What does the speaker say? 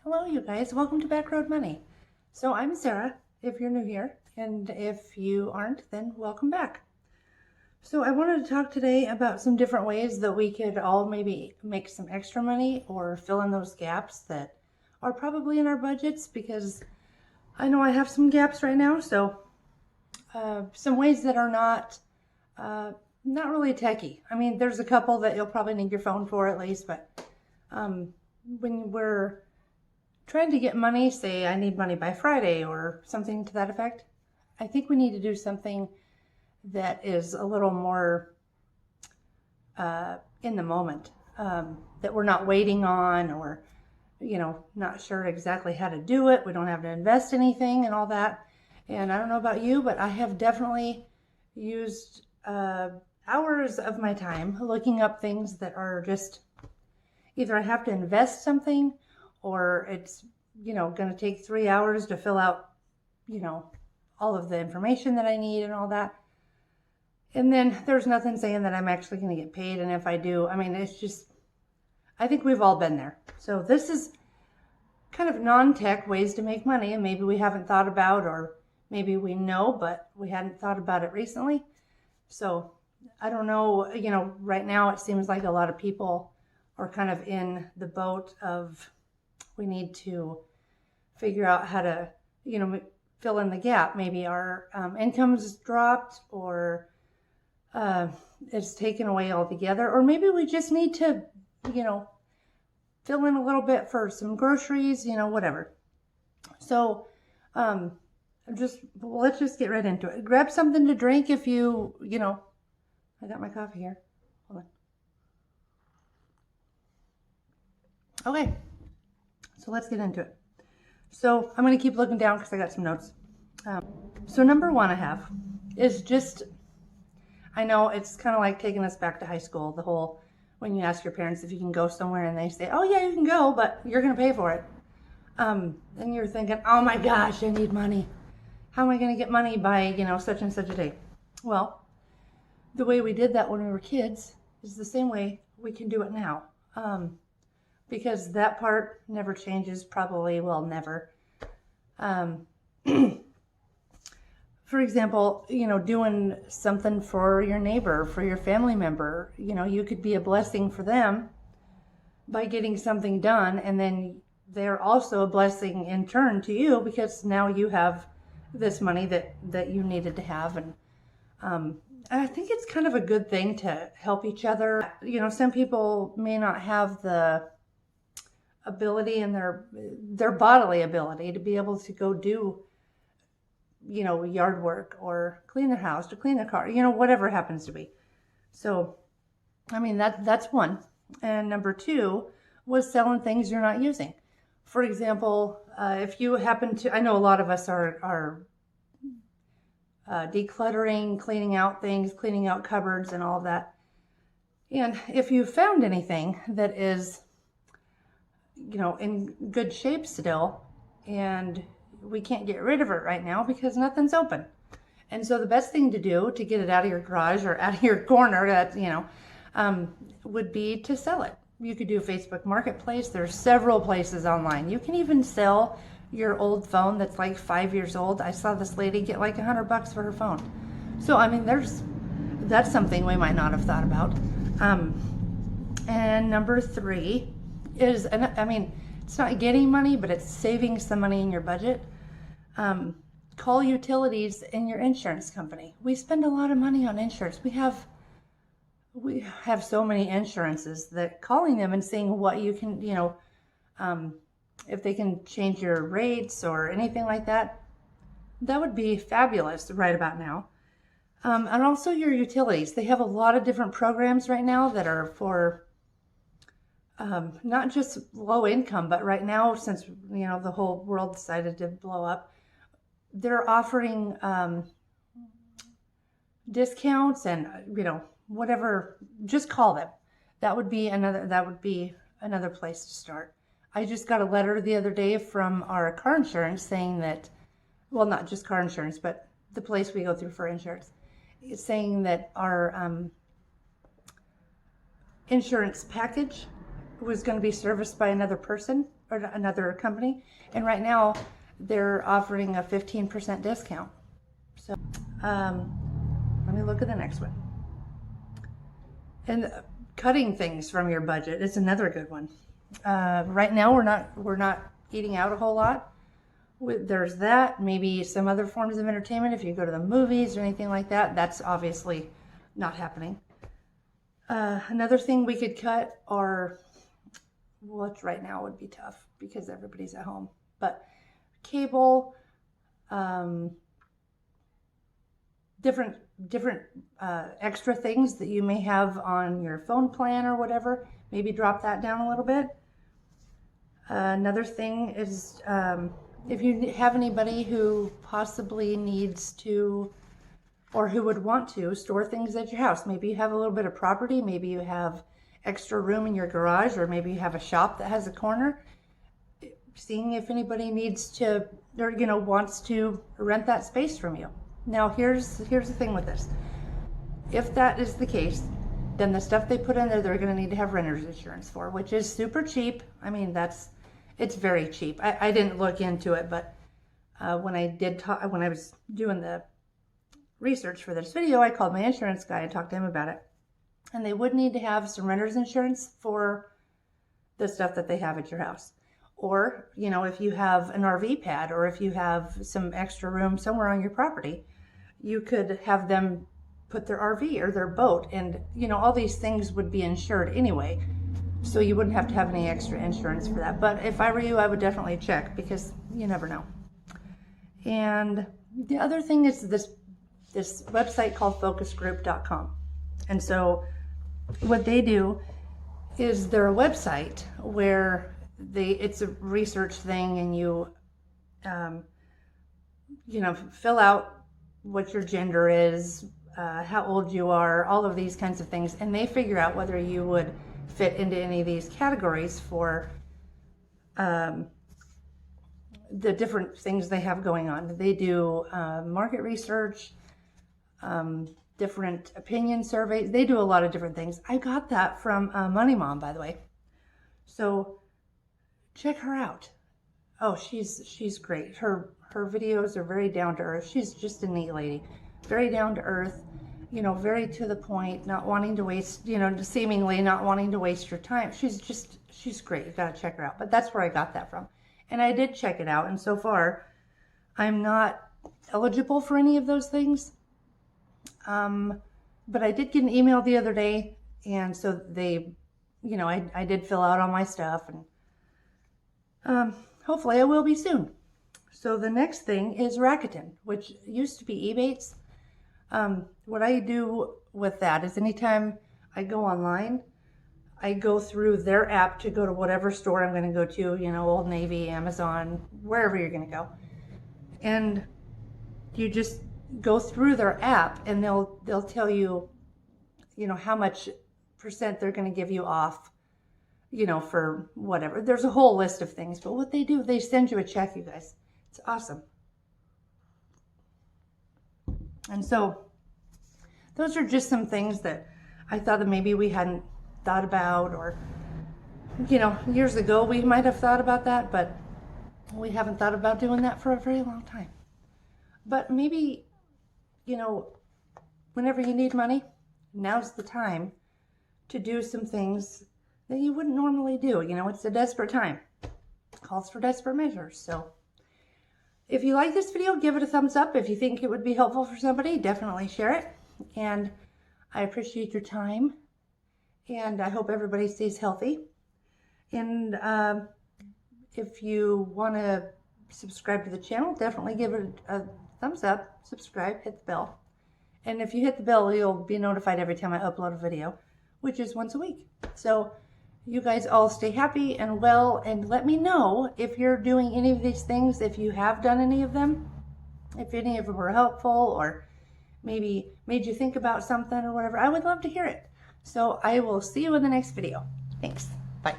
Hello, you guys. Welcome to Backroad Money. So I'm Sarah, if you're new here, and if you aren't, then welcome back. So I wanted to talk today about some different ways that we could all maybe make some extra money or fill in those gaps that are probably in our budgets, because I know I have some gaps right now. So some ways that are not really techy. I mean, there's a couple that you'll probably need your phone for at least, but when we're trying to get money, say I need money by Friday or something to that effect, I think we need to do something that is a little more in the moment, that we're not waiting on, or not sure exactly how to do it. We don't have to invest anything and all that. And I don't know about you, but I have definitely used hours of my time looking up things that are just either I have to invest something, or it's, going to take 3 hours to fill out, all of the information that I need and all that. And then there's nothing saying that I'm actually going to get paid. And if I do, I mean, it's just, I think we've all been there. So this is kind of non-tech ways to make money, and maybe we haven't thought about, or maybe we know, but we hadn't thought about it recently. So I don't know, right now it seems like a lot of people are kind of in the boat of, we need to figure out how to, fill in the gap. Maybe our income's dropped, or it's taken away altogether, or maybe we just need to, fill in a little bit for some groceries, whatever. So let's just get right into it. Grab something to drink if I got my coffee here. Hold on. Okay. So let's get into it. So I'm going to keep looking down because I got some notes. So number one I have is just, I know it's kind of like taking us back to high school, the whole, when you ask your parents if you can go somewhere and they say, oh yeah, you can go, but you're going to pay for it. And you're thinking, oh my gosh, I need money. How am I going to get money by, such and such a day? Well, the way we did that when we were kids is the same way we can do it now. Because that part never changes, probably will never. For example, doing something for your neighbor, for your family member, you could be a blessing for them by getting something done, and then they're also a blessing in turn to you, because now you have this money that you needed to have. And I think it's kind of a good thing to help each other. Some people may not have the ability and their bodily ability to be able to go do yard work, or clean their house, or clean their car, whatever it happens to be. So I mean, that's one. And number two was selling things you're not using. For example, if you happen to, I know a lot of us are decluttering, cleaning out things, cleaning out cupboards and all of that. And if you found anything that is in good shape still, and we can't get rid of it right now because nothing's open. And so the best thing to do to get it out of your garage or out of your corner, would be to sell it. You could do Facebook Marketplace. There's several places online. You can even sell your old phone that's like 5 years old. I saw this lady get like $100 for her phone. So I mean, that's something we might not have thought about. And number three is, and I mean, it's not getting money, but it's saving some money in your budget. Call utilities and your insurance company. We spend a lot of money on insurance. We have so many insurances that calling them and seeing what you can, if they can change your rates or anything like that, that would be fabulous right about now. And also your utilities. They have a lot of different programs right now that are for not just low income, but right now, since the whole world decided to blow up, they're offering discounts and whatever. Just call them. That would be another place to start. I just got a letter the other day from our car insurance saying that, well, not just car insurance, but the place we go through for insurance, saying that our insurance package was going to be serviced by another person, or another company, and right now they're offering a 15% discount. So let me look at the next one. And cutting things from your budget is another good one. Right now we're not eating out a whole lot. There's that, maybe some other forms of entertainment. If you go to the movies or anything like that, that's obviously not happening. Another thing we could cut are, well, right now would be tough because everybody's at home, but cable, different extra things that you may have on your phone plan or whatever, maybe drop that down a little bit. Another thing is, if you have anybody who possibly needs to, or who would want to store things at your house, maybe you have a little bit of property, maybe you have extra room in your garage, or maybe you have a shop that has a corner, seeing if anybody needs to, or wants to rent that space from you. Now here's the thing with this. If that is the case, then the stuff they put in there, they're going to need to have renter's insurance for, which is super cheap. I mean, it's very cheap. I didn't look into it, but when I was doing the research for this video, I called my insurance guy and talked to him about it. And they would need to have some renter's insurance for the stuff that they have at your house. Or, if you have an RV pad, or if you have some extra room somewhere on your property, you could have them put their RV or their boat, and all these things would be insured anyway. So you wouldn't have to have any extra insurance for that. But if I were you, I would definitely check, because you never know. And the other thing is this website called focusgroup.com. And so what they do is they're a website where it's a research thing, and you fill out what your gender is, how old you are, all of these kinds of things, and they figure out whether you would fit into any of these categories for the different things they have going on. They do market research, different opinion surveys. They do a lot of different things. I got that from Money Mom, by the way. So check her out. Oh, she's great. Her videos are very down to earth. She's just a neat lady. Very down to earth, very to the point, not wanting to waste, seemingly not wanting to waste your time. She's great. You gotta check her out. But that's where I got that from. And I did check it out, and so far I'm not eligible for any of those things. But I did get an email the other day, and so they, I did fill out all my stuff, and hopefully I will be soon. So the next thing is Rakuten, which used to be Ebates. What I do with that is anytime I go online, I go through their app to go to whatever store I'm going to go to, Old Navy, Amazon, wherever you're going to go. And you just go through their app, and they'll tell you, how much percent they're going to give you off, for whatever. There's a whole list of things, but what they do, they send you a check, you guys. It's awesome. And so those are just some things that I thought that maybe we hadn't thought about, or, years ago we might have thought about that, but we haven't thought about doing that for a very long time. But maybe, whenever you need money, now's the time to do some things that you wouldn't normally do. It's a desperate time. Calls for desperate measures. So if you like this video, give it a thumbs up. If you think it would be helpful for somebody, definitely share it. And I appreciate your time. And I hope everybody stays healthy. And if you want to subscribe to the channel, definitely give it a thumbs up, subscribe, hit the bell. And if you hit the bell, you'll be notified every time I upload a video, which is once a week. So you guys all stay happy and well, and let me know if you're doing any of these things, if you have done any of them, if any of them were helpful, or maybe made you think about something or whatever. I would love to hear it. So I will see you in the next video. Thanks. Bye.